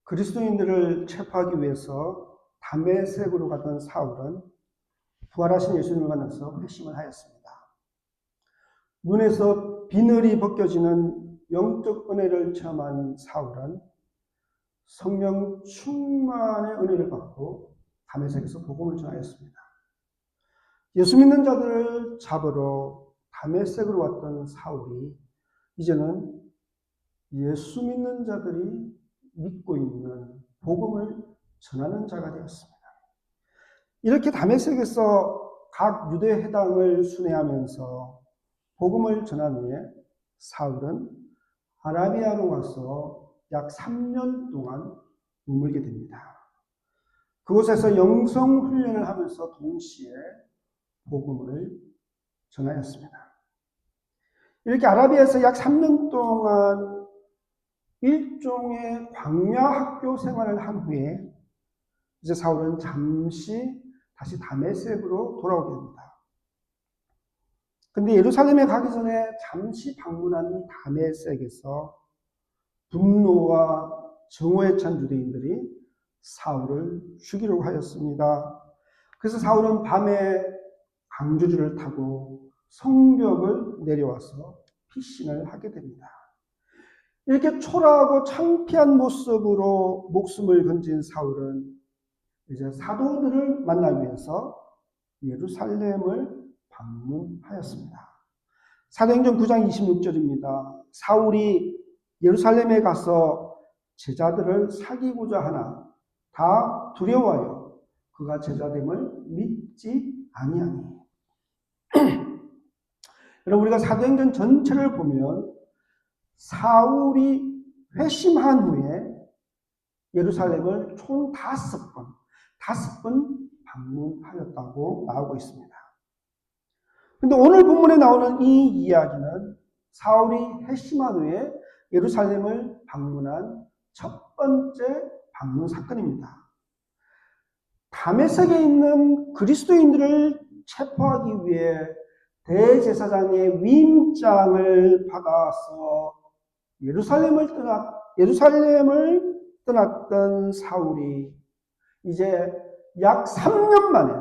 그리스도인들을 체포하기 위해서 다메섹으로 가던 사울은 부활하신 예수님을 만나서 회심을 하였습니다. 눈에서 비늘이 벗겨지는 영적 은혜를 체험한 사울은 성령 충만의 은혜를 받고 다메섹에서 복음을 전하였습니다. 예수 믿는 자들을 잡으러 다메섹으로 왔던 사울이 이제는 예수 믿는 자들이 믿고 있는 복음을 전하는 자가 되었습니다. 이렇게 다메섹에서 각 유대 회당을 순회하면서 복음을 전한 후에 사울은 아라비아로 가서 약 3년 동안 머물게 됩니다. 그곳에서 영성 훈련을 하면서 동시에 복음을 전하였습니다. 이렇게 아라비아에서 약 3년 동안 일종의 광야 학교 생활을 한 후에 이제 사울은 잠시 다시 다메섹으로 돌아오게 됩니다. 근데 예루살렘에 가기 전에 잠시 방문한 이 다메섹에서 분노와 정오에 찬 유대인들이 사울을 죽이려고 하였습니다. 그래서 사울은 밤에 강주주를 타고 성벽을 내려와서 피신을 하게 됩니다. 이렇게 초라하고 창피한 모습으로 목숨을 건진 사울은 이제 사도들을 만나기 위해서 예루살렘을 방문하였습니다. 사도행전 9장 26절입니다. 사울이 예루살렘에 가서 제자들을 사귀고자 하나 다 두려워하여 그가 제자됨을 믿지 아니하니. 여러분, 우리가 사도행전 전체를 보면 사울이 회심한 후에 예루살렘을 총 5번 방문하였다고 나오고 있습니다. 근데 오늘 본문에 나오는 이 이야기는 사울이 회심한 후에 예루살렘을 방문한 첫 번째 방문 사건입니다. 다메섹에 있는 그리스도인들을 체포하기 위해 대제사장의 위임장을 받아서 예루살렘을 떠났던 사울이 이제 약 3년 만에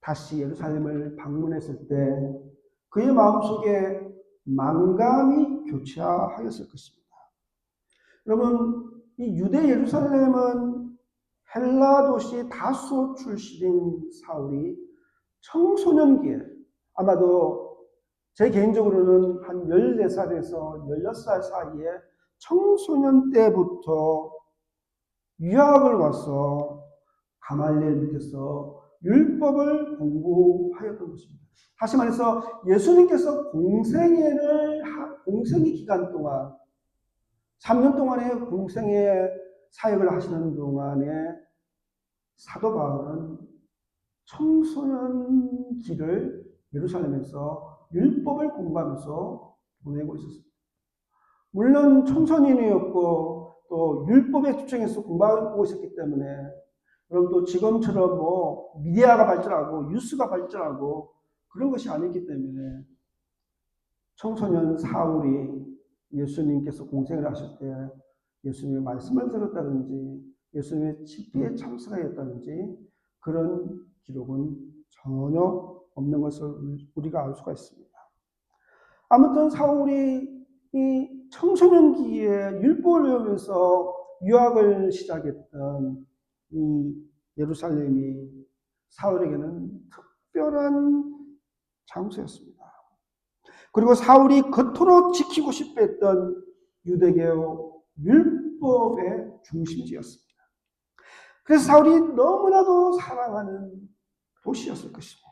다시 예루살렘을 방문했을 때 그의 마음속에 만감이 교차하였을 것입니다. 여러분, 이 유대 예루살렘은 헬라 도시 다소 출신인 사울이 청소년기에 아마도 제 개인적으로는 한 14살에서 16살 사이에 청소년 때부터 유학을 와서 가말리엘 밑에서 율법을 공부하였던 것입니다. 다시 말해서 예수님께서 공생애 기간 동안 3년 동안의 공생애 사역을 하시는 동안에 사도 바울은 청소년기를 예루살렘에서 율법을 공부하면서 보내고 있었습니다. 물론 청소년이었고 또 율법에 집중해서 공부하고 있었기 때문에 여러분 또 지금처럼 뭐 미디어가 발전하고 뉴스가 발전하고 그런 것이 아니기 때문에 청소년 사울이 예수님께서 공생을 하실 때 예수님의 말씀을 들었다든지 예수님의 집회에 참석하였다든지 그런 기록은 전혀 없는 것을 우리가 알 수가 있습니다. 아무튼 사울이 이 청소년기에 율법을 배우면서 유학을 시작했던 이 예루살렘이 사울에게는 특별한 장소였습니다. 그리고 사울이 그토록 지키고 싶어 했던 유대교 율법의 중심지였습니다. 그래서 사울이 너무나도 사랑하는 도시였을 것입니다.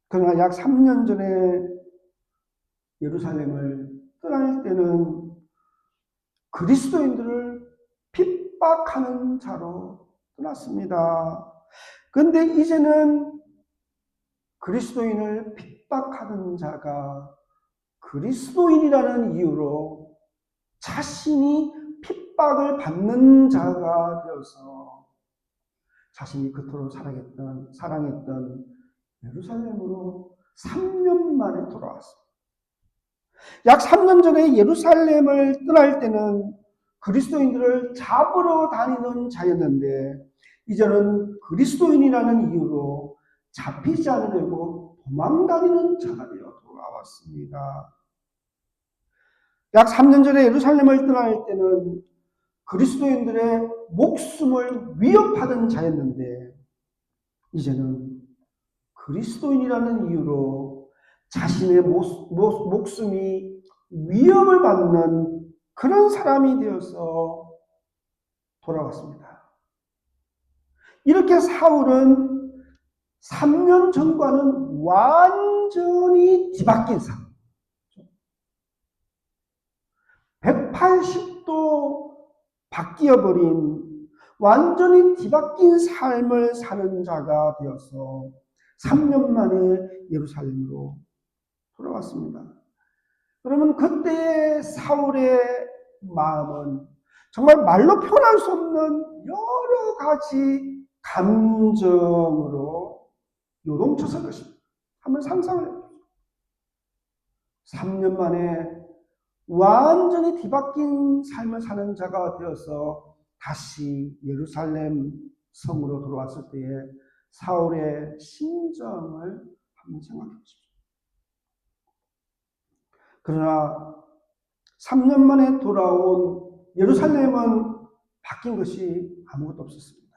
그러나 약 3년 전에 예루살렘을 떠날 때는 그리스도인들을 핍박하는 자로 떠났습니다. 그런데 이제는 그리스도인을 핍박하는 자가 그리스도인이라는 이유로 자신이 핍박을 받는 자가 되어서 자신이 그토록 사랑했던 예루살렘으로 3년 만에 돌아왔습니다. 약 3년 전에 예루살렘을 떠날 때는 그리스도인들을 잡으러 다니는 자였는데 이제는 그리스도인이라는 이유로 잡히지 않으려고 도망다니는 자가 되어 돌아왔습니다. 약 3년 전에 예루살렘을 떠날 때는 그리스도인들의 목숨을 위협하던 자였는데 이제는 그리스도인이라는 이유로 자신의 목숨이 위협을 받는 그런 사람이 되어서 돌아왔습니다. 이렇게 사울은 3년 전과는 완전히 뒤바뀐 삶, 180도 바뀌어버린 완전히 뒤바뀐 삶을 사는 자가 되어서 3년 만에 예루살렘으로 돌아왔습니다. 그러면 그때의 사울의 마음은 정말 말로 표현할 수 없는 여러 가지 감정으로 요동쳤을 것입니다. 한번 상상을 해보세요. 3년 만에 완전히 뒤바뀐 삶을 사는 자가 되어서 다시 예루살렘 성으로 돌아왔을 때에 사울의 심정을 한번 생각해 보십시오. 그러나 3년 만에 돌아온 예루살렘은 바뀐 것이 아무것도 없었습니다.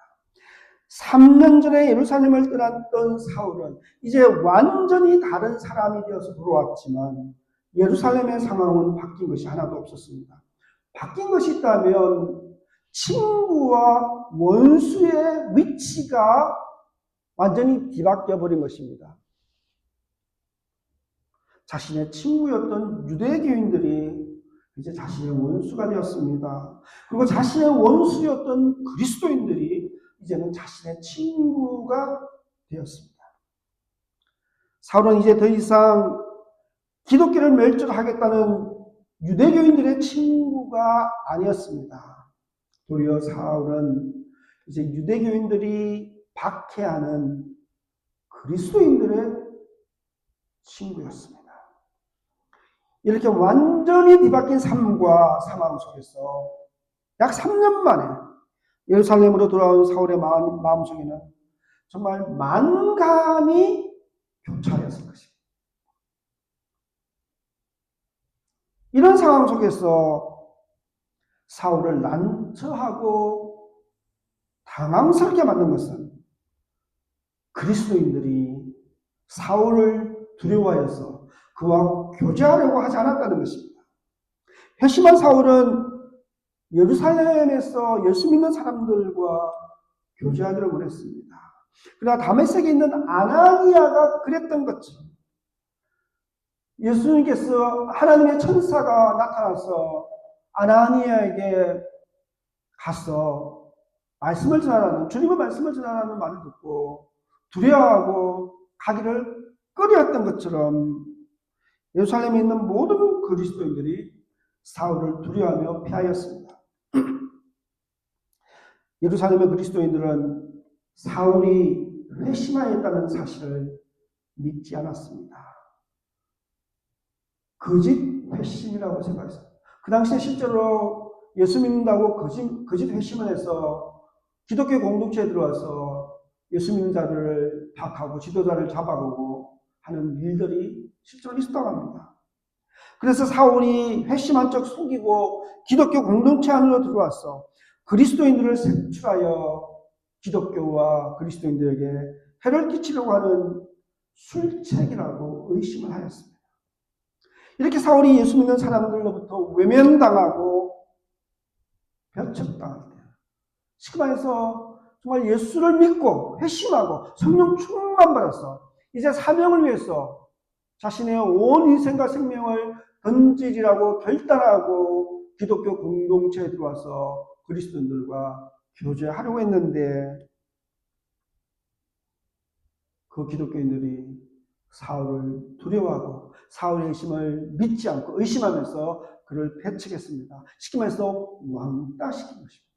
3년 전에 예루살렘을 떠났던 사울은 이제 완전히 다른 사람이 되어서 돌아왔지만 예루살렘의 상황은 바뀐 것이 하나도 없었습니다. 바뀐 것이 있다면 친구와 원수의 위치가 완전히 뒤바뀌어 버린 것입니다. 자신의 친구였던 유대교인들이 이제 자신의 원수가 되었습니다. 그리고 자신의 원수였던 그리스도인들이 이제는 자신의 친구가 되었습니다. 사울은 이제 더 이상 기독교를 멸절하겠다는 유대교인들의 친구가 아니었습니다. 도리어 사울은 이제 유대교인들이 박해하는 그리스도인들의 친구였습니다. 이렇게 완전히 뒤바뀐 삶과 상황 속에서 약 3년 만에 예루살렘으로 돌아온 사울의 마음속에는 정말 만감이 교차하였을 것입니다. 이런 상황 속에서 사울을 난처하고 당황스럽게 만든 것은 그리스도인들이 사울을 두려워하여서 그와 교제하려고 하지 않았다는 것입니다. 회심한 사울은 예루살렘에서 예수 믿는 사람들과 교제하기를 원했습니다. 그러나 다메섹에 있는 아나니아가 그랬던 것처럼 예수님께서 하나님의 천사가 나타나서 아나니아에게 가서 말씀을 전하라는, 주님의 말씀을 전하라는 말을 듣고 두려워하고 가기를 꺼려했던 것처럼 예루살렘에 있는 모든 그리스도인들이 사울을 두려워하며 피하였습니다. 예루살렘의 그리스도인들은 사울이 회심하였다는 사실을 믿지 않았습니다. 거짓 회심이라고 생각했어요. 그 당시에 실제로 예수 믿는다고 거짓 회심을 해서 기독교 공동체에 들어와서 예수 믿는 자들을 박하고 지도자를 잡아가고 하는 일들이 실제로 있었다고 합니다. 그래서 사울이 회심한 척 속이고 기독교 공동체 안으로 들어와서 그리스도인들을 색출하여 기독교와 그리스도인들에게 해를 끼치려고 하는 술책이라고 의심을 하였습니다. 이렇게 사울이 예수 믿는 사람들로부터 외면당하고 배척당할 때, 쉽게 말해서 정말 예수를 믿고 회심하고 성령 충만 받아서 이제 사명을 위해서 자신의 온 인생과 생명을 던지리라고 결단하고 기독교 공동체에 들어와서 그리스도인들과 교제하려고 했는데 그 기독교인들이 사울을 두려워하고 사울의 회심을 믿지 않고 의심하면서 그를 배척했습니다. 쉽게 말해서 왕따시킨 것입니다.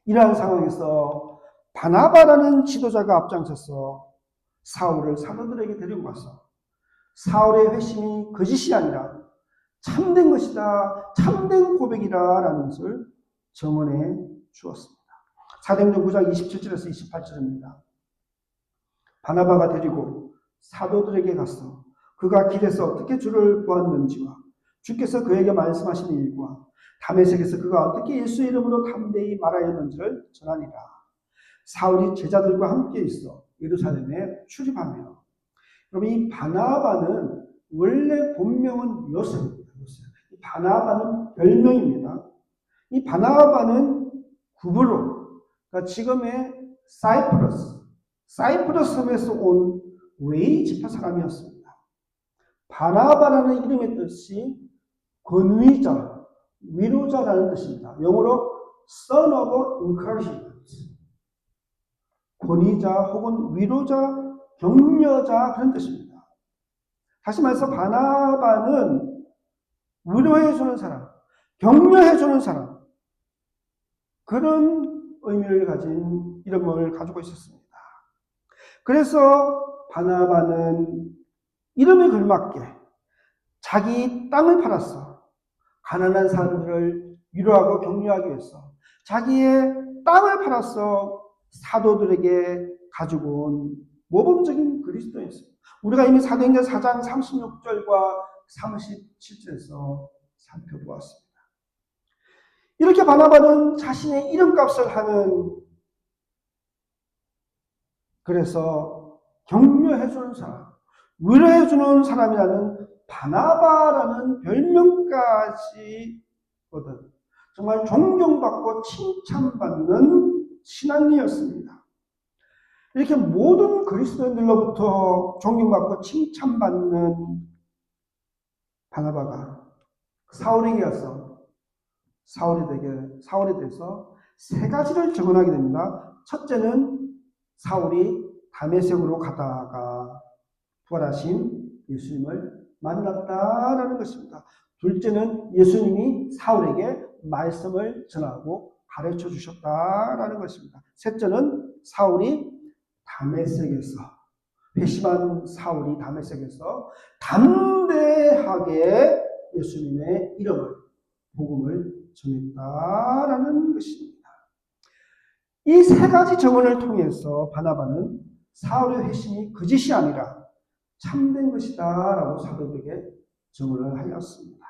이러한 상황에서 바나바라는 지도자가 앞장서서 사울을 사도들에게 데리고 가서 사울의 회심이 거짓이 아니라 참된 것이다, 참된 고백이다 라는 것을 증언해 주었습니다. 사도행전 9장 27절에서 28절입니다. 바나바가 데리고 사도들에게 갔어 그가 길에서 어떻게 주를 보았는지와 주께서 그에게 말씀하신 일과 다메섹에서 그가 어떻게 예수의 이름으로 담대히 말하였는지를 전하니라. 사울이 제자들과 함께 있어 예루살렘에 출입하며, 여러분 이 바나바는 원래 본명은 요셉입니다. 이 바나바는 별명입니다. 이 바나바는 구브로, 그러니까 지금의 사이프러스에서 온 웨이 지파 사람이었습니다. 바나바라는 이름의 뜻이 권위자, 위로자라는 뜻입니다. 영어로 son of encouragement, 권위자 혹은 위로자, 격려자 그런 뜻입니다. 다시 말해서 바나바는 위로해주는 사람, 격려해주는 사람, 그런 의미를 가진 이름을 가지고 있었습니다. 그래서 바나바는 이름에 걸맞게 자기 땅을 팔았어. 가난한 사람들을 위로하고 격려하기 위해서 자기의 땅을 팔아서 사도들에게 가지고 온 모범적인 그리스도였습니다. 우리가 이미 사도행전 4장 36절과 37절에서 살펴보았습니다. 이렇게 바나바는 자신의 이름값을 하는, 그래서 격려해주는 사람, 위로해주는 사람이라는 바나바라는 별명까지 얻은 정말 존경받고 칭찬받는 신앙이었습니다. 이렇게 모든 그리스도인들로부터 존경받고 칭찬받는 바나바가 사울에게 와서 사울에 대해서 세 가지를 증언하게 됩니다. 첫째는 사울이 다메섹으로 가다가 부활하신 예수님을 만났다라는 것입니다. 둘째는 예수님이 사울에게 말씀을 전하고 가르쳐 주셨다라는 것입니다. 셋째는 회심한 사울이 다메섹에서 담대하게 예수님의 이름을, 복음을 전했다라는 것입니다. 이 세 가지 증언을 통해서 바나바는 사울의 회심이 거짓이 아니라 참된 것이다 라고 사도들에게 증언을 하였습니다.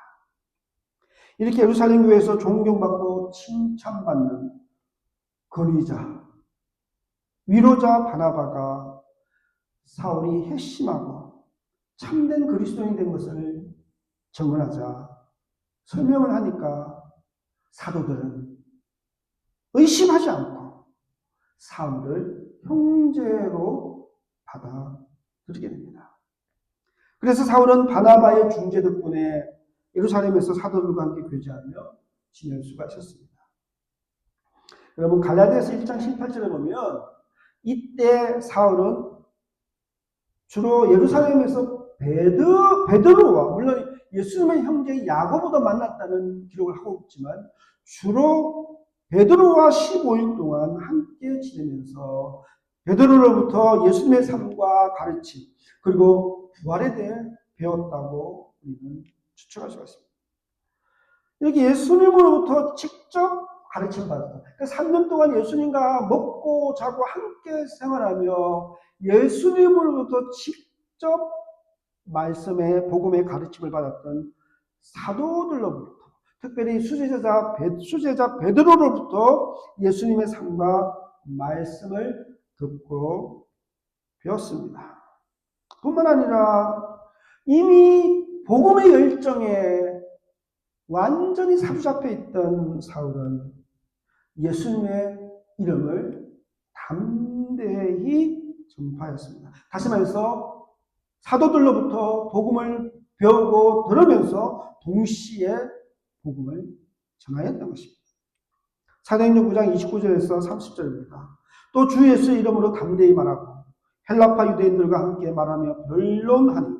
이렇게 예루살렘 교회에서 존경받고 칭찬받는 권위자, 위로자 바나바가 사울이 회심하고 참된 그리스도인이 된 것을 증언하자, 설명을 하니까 사도들은 의심하지 않고 사울을 형제로 받아들이게 됩니다. 그래서 사울은 바나바의 중재 덕분에 예루살렘에서 사도들과 함께 교제하며 지낼 수가 있었습니다. 여러분 갈라디아서 1장 18절에 보면 이때 사울은 주로 예루살렘에서 베드로와, 물론 예수님의 형제 야고보도 만났다는 기록을 하고 있지만 주로 베드로와 15일 동안 함께 지내면서 베드로로부터 예수님의 삶과 가르침 그리고 부활에 대해 배웠다고 우리는 추측할 수가 있습니다. 이렇게 예수님으로부터 직접 가르침을 받았다. 그러니까 3년 동안 예수님과 먹고 자고 함께 생활하며 예수님으로부터 직접 말씀의 복음의 가르침을 받았던 사도들로부터, 특별히 수제자 베드로로부터 예수님의 삶과 말씀을 듣고 배웠습니다. 뿐만 아니라 이미 복음의 열정에 완전히 사로잡혀 있던 사울은 예수님의 이름을 담대히 전파했습니다. 다시 말해서 사도들로부터 복음을 배우고 들으면서 동시에 복음을 전하였던 것입니다. 사도행전 9장 29절에서 30절입니다. 또 주 예수의 이름으로 담대히 말하고 헬라파 유대인들과 함께 말하며 변론하니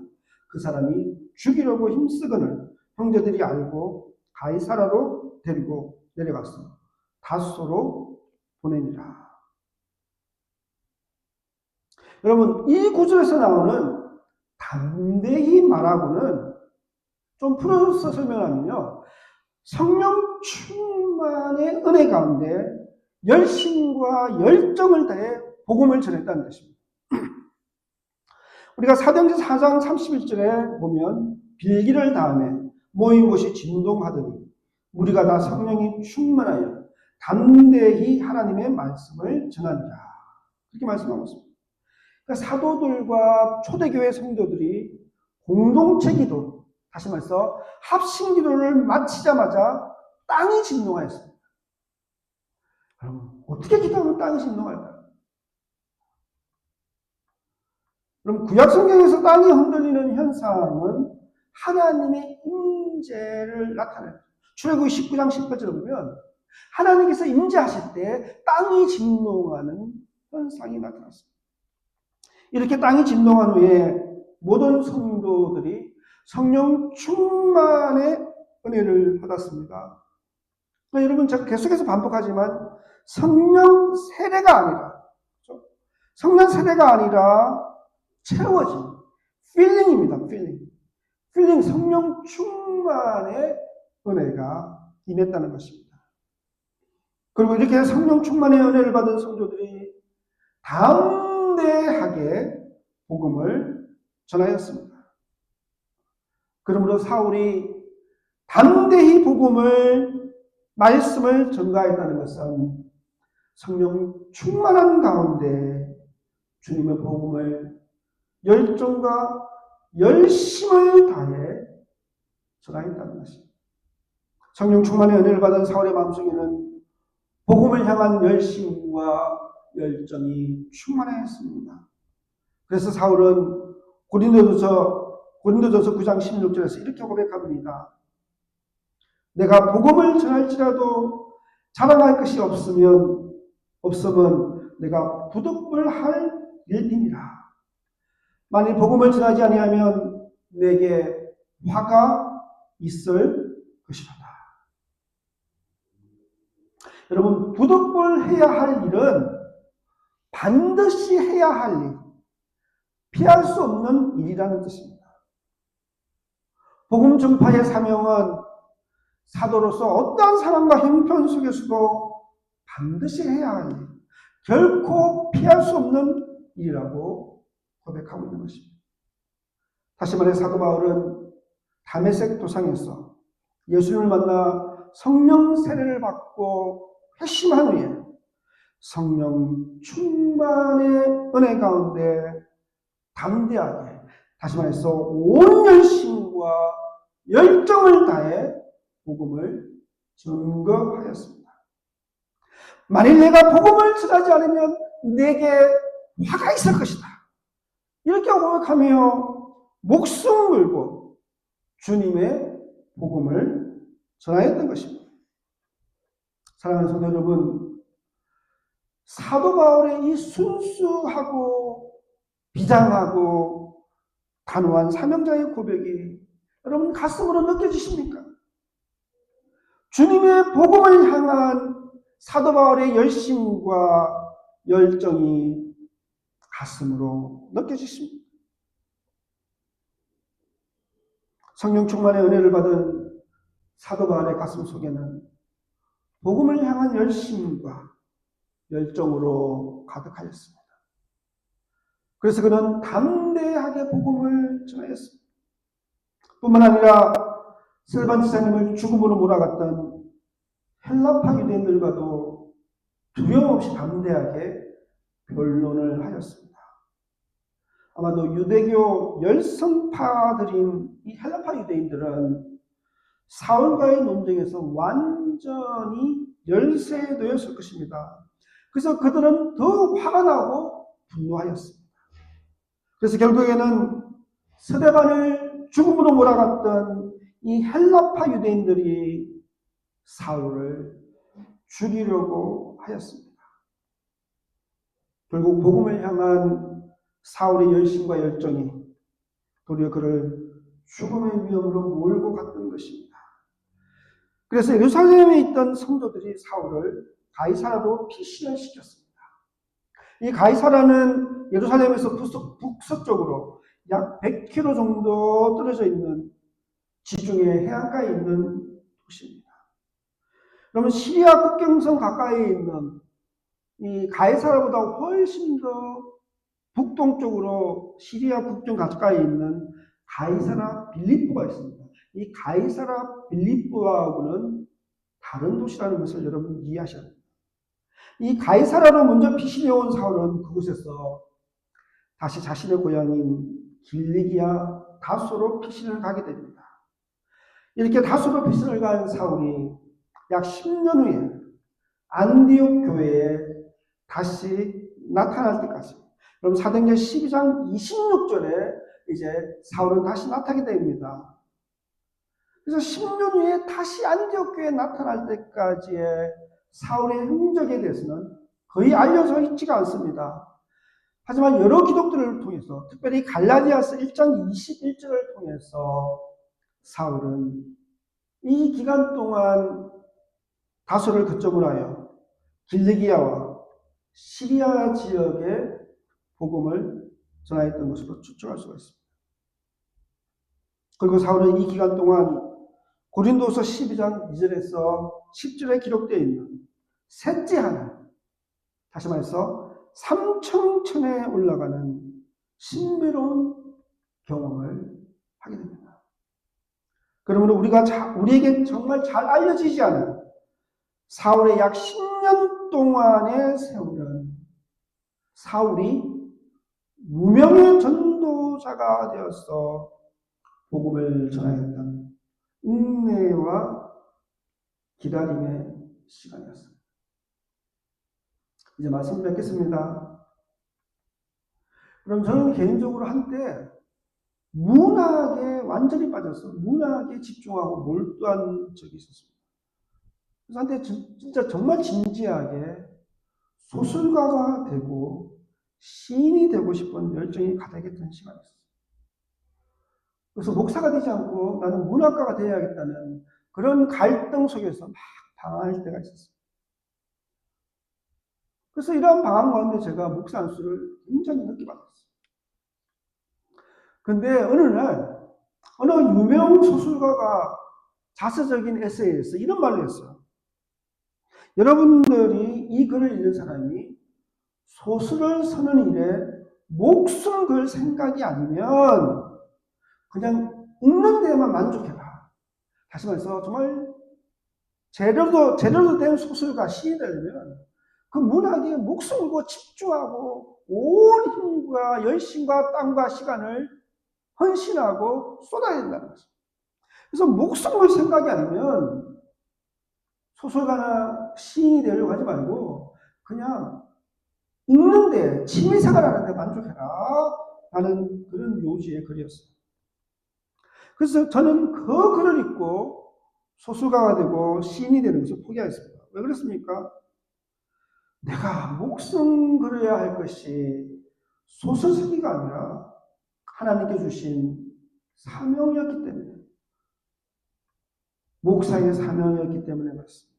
그 사람이 죽이려고 힘쓰거늘 형제들이 알고 가이사라로 데리고 내려갔어 다소로 보내니라. 여러분 이 구절에서 나오는 담대히 말하고는 좀 풀어서 설명하면요. 성령 충만의 은혜 가운데 열심과 열정을 다해 복음을 전했다는 것입니다. 우리가 사도행전 4장 31절에 보면 빌기를 다음에 모인 곳이 진동하더니 우리가 다 성령이 충만하여 담대히 하나님의 말씀을 전하니라. 그렇게 말씀하고 있습니다. 그러니까 사도들과 초대교회 성도들이 공동체 기도, 다시 말해서 합심 기도를 마치자마자 땅이 진동하였습니다. 여러분, 어떻게 기도하면 땅이 진동할까요? 그럼 구약 성경에서 땅이 흔들리는 현상은 하나님의 임재를 나타내요. 출애굽기 19장 18절을 보면 하나님께서 임재하실 때 땅이 진동하는 현상이 나타났습니다. 이렇게 땅이 진동한 후에 모든 성도들이 성령 충만의 은혜를 받았습니다. 여러분, 제가 계속해서 반복하지만 성령 세례가 아니라, 그렇죠? 성령 세례가 아니라 채워진 필링입니다. 필링, 성령 충만의 은혜가 임했다는 것입니다. 그리고 이렇게 성령 충만의 은혜를 받은 성도들이 담대하게 복음을 전하였습니다. 그러므로 사울이 담대히 말씀을 전가했다는 것은 성령 충만한 가운데 주님의 복음을 열정과 열심을 다해 전하였다는 것입니다. 성령 충만의 은혜를 받은 사울의 마음속에는 복음을 향한 열심과 열정이 충만하였습니다. 그래서 사울은 고린도전서 9장 16절에서 이렇게 고백합니다. 내가 복음을 전할지라도 자랑할 것이 없으면 내가 부득불할 일이니라. 만일 복음을 전하지 아니하면 내게 화가 있을 것이로다. 여러분, 부득불해야 할 일은 반드시 해야 할 일, 피할 수 없는 일이라는 뜻입니다. 복음 전파의 사명은 사도로서 어떠한 상황과 형편 속에서도 반드시 해야 할 일, 결코 피할 수 없는 일이라고 고백하고 있는 것입니다. 다시 말해 사도 바울은 다메섹 도상에서 예수님을 만나 성령 세례를 받고 회심한 후에 성령 충만의 은혜 가운데 담대하게, 다시 말해서 온 열심과 열정을 다해 복음을 증거하였습니다. 만일 내가 복음을 전하지 않으면 내게 화가 있을 것이다. 이렇게 고백하며 목숨 걸고 주님의 복음을 전하였던 것입니다. 사랑하는 성도 여러분, 사도 바울의 이 순수하고 비장하고 단호한 사명자의 고백이 여러분 가슴으로 느껴지십니까? 주님의 복음을 향한 사도 바울의 열심과 열정이 가슴으로 느껴지십니다. 성령 충만의 은혜를 받은 사도 바울의 가슴 속에는 복음을 향한 열심과 열정으로 가득하였습니다. 그래서 그는 담대하게 복음을 전하였습니다. 뿐만 아니라 스데반 지사님을 죽음으로 몰아갔던 헬라파 유대인들과도 두려움 없이 담대하게 변론을 하였습니다. 아마도 유대교 열성파들인 이 헬라파 유대인들은 사울과의 논쟁에서 완전히 열세되었을 것입니다. 그래서 그들은 더욱 화가 나고 분노하였습니다. 그래서 결국에는 스데반을 죽음으로 몰아갔던 이 헬라파 유대인들이 사울을 죽이려고 하였습니다. 결국 복음을 향한 사울의 열심과 열정이 도리어 그를 죽음의 위험으로 몰고 갔던 것입니다. 그래서 예루살렘에 있던 성도들이 사울을 가이사라로 피신을 시켰습니다. 이 가이사라는 예루살렘에서 북서쪽으로 약 100km 정도 떨어져 있는 지중해 해안가에 있는 도시입니다. 그러면 시리아 국경선 가까이에 있는 이 가이사라보다 훨씬 더 북동쪽으로 시리아 국경 가까이 있는 가이사라 빌립보가 있습니다. 이 가이사라 빌립보하고는 다른 도시라는 것을 여러분 이해하셔야 합니다. 이 가이사라로 먼저 피신해 온 사울은 그곳에서 다시 자신의 고향인 길리기아 다소로 피신을 가게 됩니다. 이렇게 다소로 피신을 간 사울이 약 10년 후에 안디옥 교회에 다시 나타날 때까지, 그럼 사도행전 12장 26절에 이제 사울은 다시 나타나게 됩니다. 그래서 10년 후에 다시 안디옥 교회에 나타날 때까지의 사울의 행적에 대해서는 거의 알려져 있지가 않습니다. 하지만 여러 기록들을 통해서, 특별히 갈라디아서 1장 21절을 통해서 사울은 이 기간 동안 다소를 거점으로 하여 길리기아와 시리아 지역에 복음을 전하였던 것으로 추측할 수가 있습니다. 그리고 사울은 이 기간 동안 고린도서 12장 2절에서 10절에 기록되어 있는 셋째 하늘, 다시 말해서 삼청천에 올라가는 신비로운 경험을 하게 됩니다. 그러므로 우리에게 정말 잘 알려지지 않은 사울의 약 10년 동안의 세월은 사울이 무명의 전도자가 되어서 복음을 전하였던 인내와 기다림의 시간이었습니다. 이제 말씀 맺겠습니다. 그럼 저는 개인적으로 한때 문학에 완전히 빠져서 문학에 집중하고 몰두한 적이 있었습니다. 그래서 한때 진짜 정말 진지하게 소설가가 되고 시인이 되고 싶은 열정이 가득했던 시간이었어요. 그래서 목사가 되지 않고 나는 문학가가 되어야겠다는 그런 갈등 속에서 막 방황할 때가 있었어요. 그래서 이러한 방황 가운데 제가 목사 안수를 굉장히 늦게 받았어요. 근데 어느 유명 소설가가 자서적인 에세이에서 이런 말을 했어요. 여러분들이 이 글을 읽는 사람이 소설을 쓰는 일에 목숨 걸 생각이 아니면 그냥 읽는 데에만 만족해라. 다시 말해서 정말 제대로 된 소설가, 시인이 되려면 그 문학에 목숨을 걸고 집중하고 온 힘과 열심과 땀과 시간을 헌신하고 쏟아야 된다는 거죠. 그래서 목숨 걸 생각이 아니면 소설가나 시인이 되려고 하지 말고 그냥 읽는데, 취미생활하는데 만족해라 라는 그런 요지의 글이었어요. 그래서 저는 그 글을 읽고 소설가가 되고 시인이 되는 것을 포기하였습니다. 왜 그렇습니까? 내가 목숨 걸어야 할 것이 소설 쓰기가 아니라 하나님께 주신 사명이었기 때문에, 목사의 사명이었기 때문에 그렇습니다.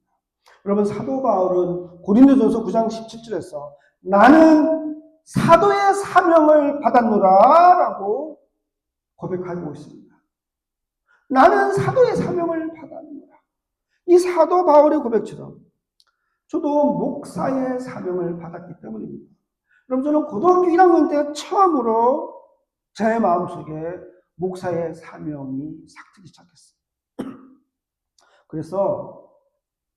여러분, 사도 바울은 고린도전서 9장 17절에서 나는 사도의 사명을 받았노라 라고 고백하고 있습니다. 나는 사도의 사명을 받았노라. 이 사도 바울의 고백처럼 저도 목사의 사명을 받았기 때문입니다. 그럼 저는 고등학교 1학년 때 처음으로 제 마음속에 목사의 사명이 삭트기 시작했어요. 그래서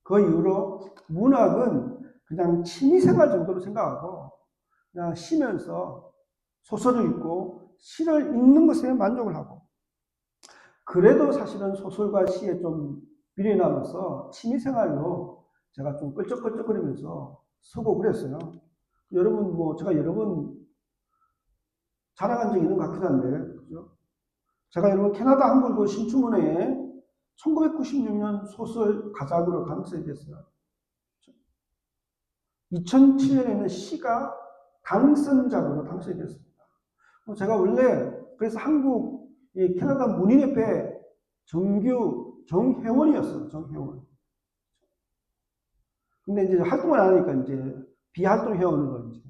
그 이후로 문학은 그냥 취미생활 정도로 생각하고 그냥 쉬면서 소설을 읽고 시를 읽는 것에 만족을 하고, 그래도 사실은 소설과 시에 좀 미련이 남아서 취미생활로 제가 좀 끌적끌적거리면서 쓰고 그랬어요. 여러분, 제가 여러 번 자랑한 적이 있는 것 같긴 한데, 그죠? 제가 여러분 캐나다 한글고 신춘문예에 1996년 소설 가작으로 당선이 됐어요. 2007년에는 시가 당선작으로 당선이 됐습니다. 제가 원래 그래서 한국 캐나다 문인협회 정규 정회원이었어요. 정회원. 근데 이제 활동을 안 하니까 이제 비활동 회원으로 이제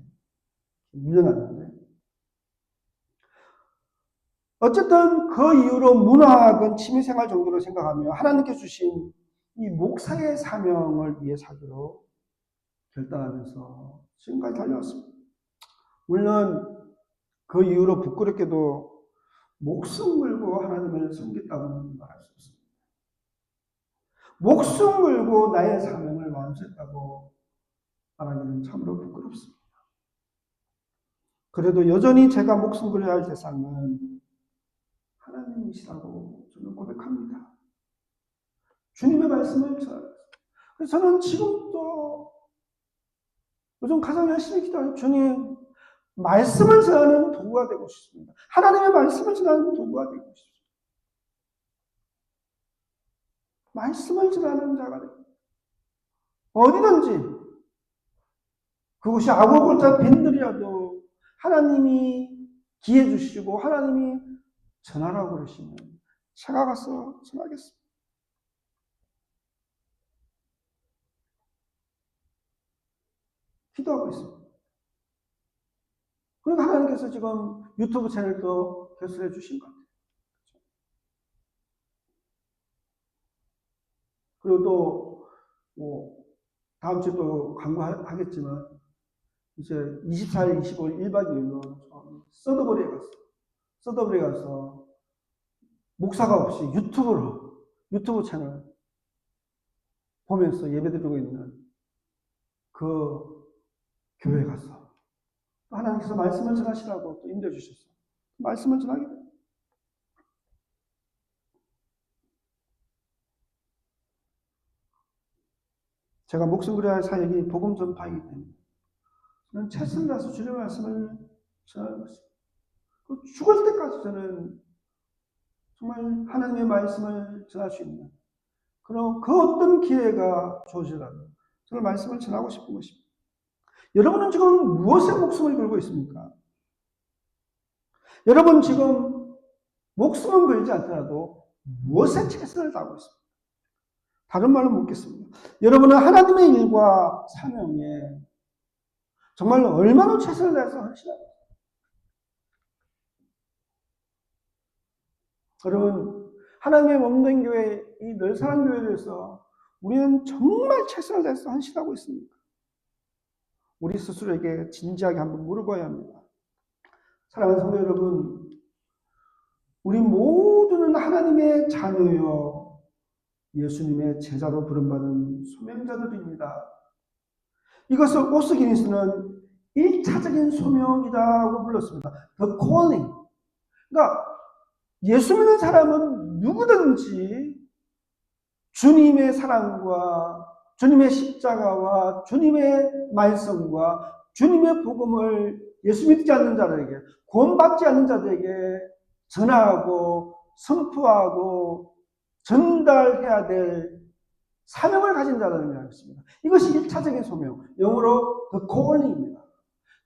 밀려났는데, 어쨌든 그 이후로 문학은 취미생활 정도로 생각하며 하나님께 주신 이 목사의 사명을 위해 살기로 결단하면서 지금까지 달려왔습니다. 물론 그 이후로 부끄럽게도 목숨 걸고 하나님을 섬겼다고는 말할 수 없습니다. 목숨 걸고 나의 사명을 완수했다고 말하기는 참으로 부끄럽습니다. 그래도 여전히 제가 목숨 걸어야 할 대상은 하나님이시라고 저는 고백합니다. 주님의 말씀을 그래서 저는 지금도 요즘 가장 열심히 기도하는 주님, 말씀을 전하는 도구가 되고 싶습니다. 하나님의 말씀을 전하는 도구가 되고 싶습니다. 말씀을 전하는 자가 되고 어디든지 그것이 아고골자 빈들이라도 하나님이 기회 주시고 하나님이 전하라고 그러시면 제가 가서 전하겠습니다. 기도하고 있습니다. 그러니까 하나님께서 지금 유튜브 채널도 개설해 주신 것 같아요. 그리고 또, 다음 주에 또 광고하겠지만, 이제 24일, 25일, 1박 2일로 서더버리에 갔어요. 서더버리에 가서 목사가 없이 유튜브 채널 보면서 예배드리고 있는 그 교회에 가서 하나님께서 말씀을 전하시라고 또 인도해 주셨어요. 말씀을 전하게 돼요. 제가 목숨 걸어야 할 사역이 복음 전파이기 때문에 저는 최선을 다해서 주님의 말씀을 전하는 것입니다. 죽을 때까지 저는 정말 하나님의 말씀을 전할 수 있는 그런 그 어떤 기회가 주어지라도 저는 말씀을 전하고 싶은 것입니다. 여러분은 지금 무엇에 목숨을 걸고 있습니까? 여러분 지금 목숨은 걸지 않더라도 무엇에 최선을 다하고 있습니까? 다른 말로 묻겠습니다. 여러분은 하나님의 일과 사명에 정말 얼마나 최선을 다해서 하시나요? 여러분, 하나님의 몸된 교회, 이 널사랑 교회에서 우리는 정말 최선을 다해서 헌신하고 있습니까? 우리 스스로에게 진지하게 한번 물어봐야 합니다. 사랑하는 성도 여러분, 우리 모두는 하나님의 자녀요, 예수님의 제자로 부름받은 소명자들입니다. 이것을 오스기니스는 1차적인 소명이라고 불렀습니다. The calling. 그러니까 예수 믿는 사람은 누구든지 주님의 사랑과 주님의 십자가와 주님의 말씀과 주님의 복음을 예수 믿지 않는 자들에게, 구원받지 않는 자들에게 전하고 선포하고 전달해야 될 사명을 가진 자들이라고 했습니다. 이것이 1차적인 소명, 영어로 the calling입니다.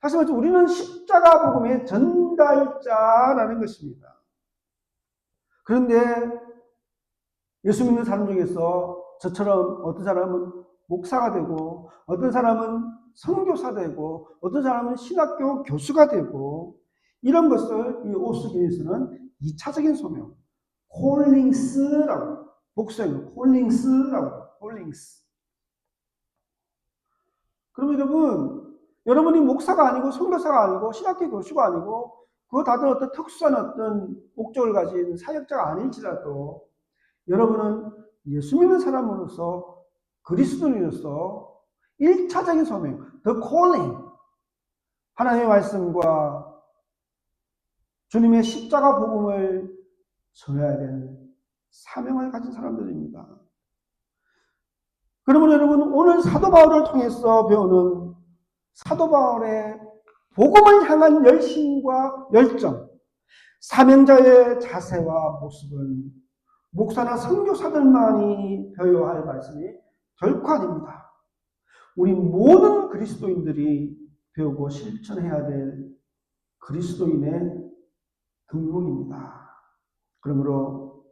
다시 말해서 우리는 십자가 복음의 전달자라는 것입니다. 그런데 예수 믿는 사람 중에서 저처럼 어떤 사람은 목사가 되고 어떤 사람은 선교사 되고 어떤 사람은 신학교 교수가 되고 이런 것을 이 오스기니스는 2차적인 소명, 콜링스라고 복수예요. 콜링스라고 콜링스. 그럼 여러분이 목사가 아니고 선교사가 아니고 신학교 교수가 아니고 그거 다들 어떤 특수한 어떤 목적을 가진 사역자가 아닐지라도 여러분은 예수 믿는 사람으로서 그리스도인으로서 1차적인 소명, the calling, 하나님의 말씀과 주님의 십자가 복음을 전해야 될 사명을 가진 사람들입니다. 그러면 여러분 오늘 사도 바울을 통해서 배우는 사도 바울의 복음을 향한 열심과 열정, 사명자의 자세와 모습은 목사나 선교사들만이 배워야 할 말씀이 결코 아닙니다. 우리 모든 그리스도인들이 배우고 실천해야 될 그리스도인의 등록입니다. 그러므로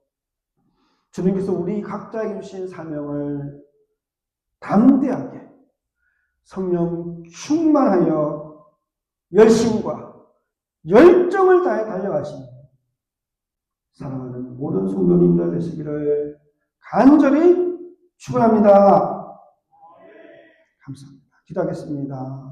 주님께서 우리 각자에게 주신 사명을 담대하게 성령 충만하여 열심과 열정을 다해 달려가시니 사랑하는 모든 성도님들 되시기를 간절히 축원합니다. 감사합니다. 기도하겠습니다.